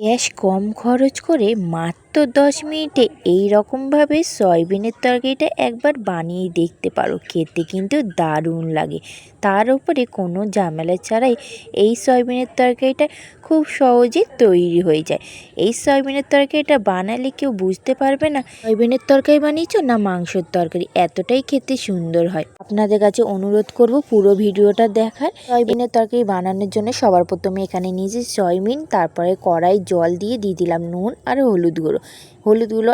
Gas কম খরচ করে মাত্র 10 মিনিটে এই রকমভাবে সয়াবিনের তরকারিটা একবার বানিয়ে দেখতে পারো। খেতে কিন্তু দারুণ লাগে। তার উপরে কোনো ঝামেলা ছাড়াই এই সয়াবিনের তরকারিটা খুব সহজে তৈরি হয়ে যায়। এই সয়াবিনের তরকারিটা বানালে কেউ বুঝতে পারবে না সয়াবিনের তরকারি বানিয়েছো না মাংসের তরকারি, এতটাই খেতে সুন্দর হয়। আপনাদের কাছে অনুরোধ করব পুরো ভিডিওটা দেখার। সয়াবিনের তরকারি বানানোর জন্য সবার প্রথমে এখানে নিয়েছি সয়াবিন, তারপরে কড়াই জল দিয়ে দিলাম নুন আর হলুদ গুঁড়ো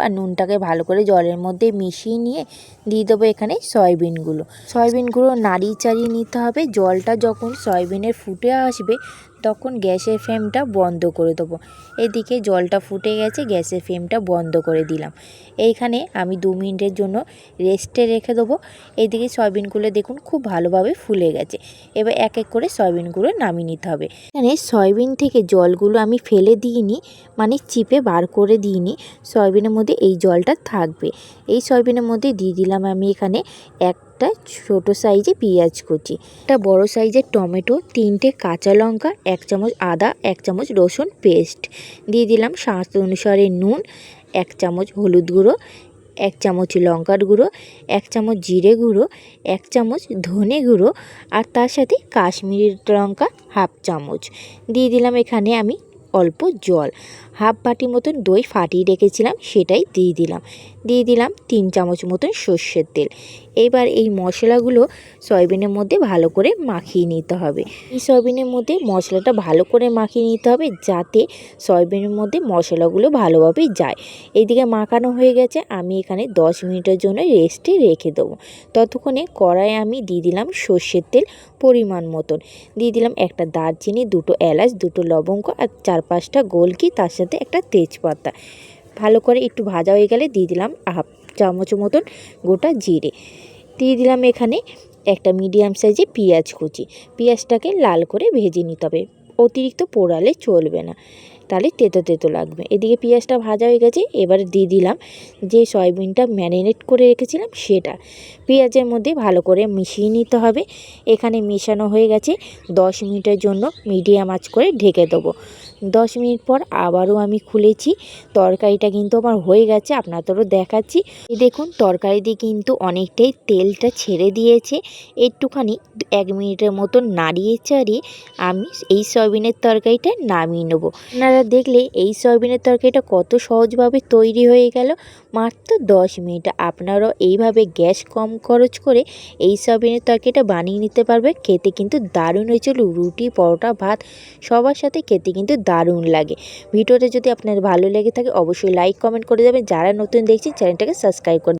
আর নুনটাকে ভালো করে জলের মধ্যে মিশিয়ে নিয়ে দিয়ে দেবো এখানে সয়াবিনগুলো নাড়িয়ে চাড়িয়ে নিতে হবে। জলটা যখন সয়াবিনের ফুটে আসবে তখন গ্যাসের ফ্লেমটা বন্ধ করে দেবো। এদিকে জলটা ফুটে গেছে, গ্যাসের ফ্লেমটা বন্ধ করে দিলাম। এইখানে আমি 2 মিনিটের জন্য রেস্টে রেখে দেবো। এদিকে সয়াবিনগুলো দেখুন খুব ভালোভাবে ফুলে গেছে। এবার এক এক করে সয়াবিনগুলো নামিয়ে নিতে হবে। এখানে সয়াবিন থেকে জলগুলো আমি ফেলে দিইনি, মানে চিপে বার করে দিইনি। সয়াবিনের মধ্যে এই জলটা থাকবে। এই সয়াবিনের মধ্যে দিয়ে দিলাম আমি এখানে একটা ছোট সাইজে পেঁয়াজ কুচি, একটা বড় সাইজের টমেটো, 3টে কাঁচা লঙ্কা, 1 চামচ আদা, 1 চামচ রসুন পেস্ট, দিয়ে দিলাম স্বাদ অনুসারে নুন, 1 চামচ হলুদ গুঁড়ো, 1 চামচ লঙ্কার গুঁড়ো, 1 চামচ জিরে গুঁড়ো, 1 চামচ ধনে গুঁড়ো আর তার সাথে কাশ্মীরি লঙ্কা হাফ চামচ দিয়ে দিলাম। এখানে আমি অল্প জল, হাফ বাটি মতন দই ফাটিয়ে রেখেছিলাম সেটাই দিয়ে দিলাম 3 চামচ মতন সর্ষের তেল। এবার এই মশলাগুলো সয়াবিনের মধ্যে ভালো করে মাখিয়ে নিতে হবে। এই সয়াবিনের মধ্যে মশলাটা ভালো করে মাখিয়ে নিতে হবে যাতে সয়াবিনের মধ্যে মশলাগুলো ভালোভাবে যায়। এইদিকে মাখানো হয়ে গেছে, আমি এখানে 10 মিনিটের জন্য রেস্টে রেখে দেবো। ততক্ষণে কড়াইয়ে আমি দিয়ে দিলাম সর্ষের তেল পরিমাণ মতন, দিয়ে দিলাম একটা দারচিনি, 2টো এলাচ, 2টো লবঙ্গ আর 4-5টা গোলকি, তার সাথে একটা তেজপাতা। ভালো করে একটু ভাজা হয়ে গেলে দিয়ে দিলাম হাফ চামচ মতন গোটা জিরে, দিয়ে দিলাম এখানে একটা মিডিয়াম সাইজে পেঁয়াজ কুচি। পেঁয়াজটাকে লাল করে ভেজে নিতে হবে, অতিরিক্ত পোড়ালে চলবে না, তাহলে তেতো তেতো লাগবে। এদিকে পেঁয়াজটা ভাজা হয়ে গেছে, এবারে দিয়ে দিলাম যে সয়াবিনটা ম্যারিনেট করে রেখেছিলাম সেটা পেঁয়াজের মধ্যে ভালো করে মিশিয়ে নিতে হবে। এখানে মেশানো হয়ে গেছে, 10 মিনিটের জন্য মিডিয়াম আঁচ করে ঢেকে দেবো। 10 মিনিট পর আবারও আমি খুলেছি, তরকারিটা কিন্তু আমার হয়ে গেছে, আপনাদেরও দেখাচ্ছি। এই দেখুন তরকারি দিয়ে কিন্তু অনেকটাই তেলটা ছেড়ে দিয়েছে। একটুখানি 1 মিনিটের মতন নাড়িয়ে চাড়িয়ে আমি এই সয়াবিনের তরকারিটা নামিয়ে নেবো। আপনারা দেখলে এই সয়াবিনের তরকারিটা কত সহজভাবে তৈরি হয়ে গেল, মাত্র 10 মিনিট। আপনারাও এইভাবে গ্যাস কম খরচ করে এই সয়াবিনের তরকারিটা বানিয়ে নিতে পারবেন। খেতে কিন্তু দারুণ হয়েছিল, রুটি পরোটা ভাত সবার সাথে খেতে কিন্তু দারুণ লাগে। ভিডিওটা যদি আপনার ভালো লেগে থাকে অবশ্যই লাইক কমেন্ট করে যাবেন। যারা নতুন দেখছেন চ্যানেলটাকে সাবস্ক্রাইব করে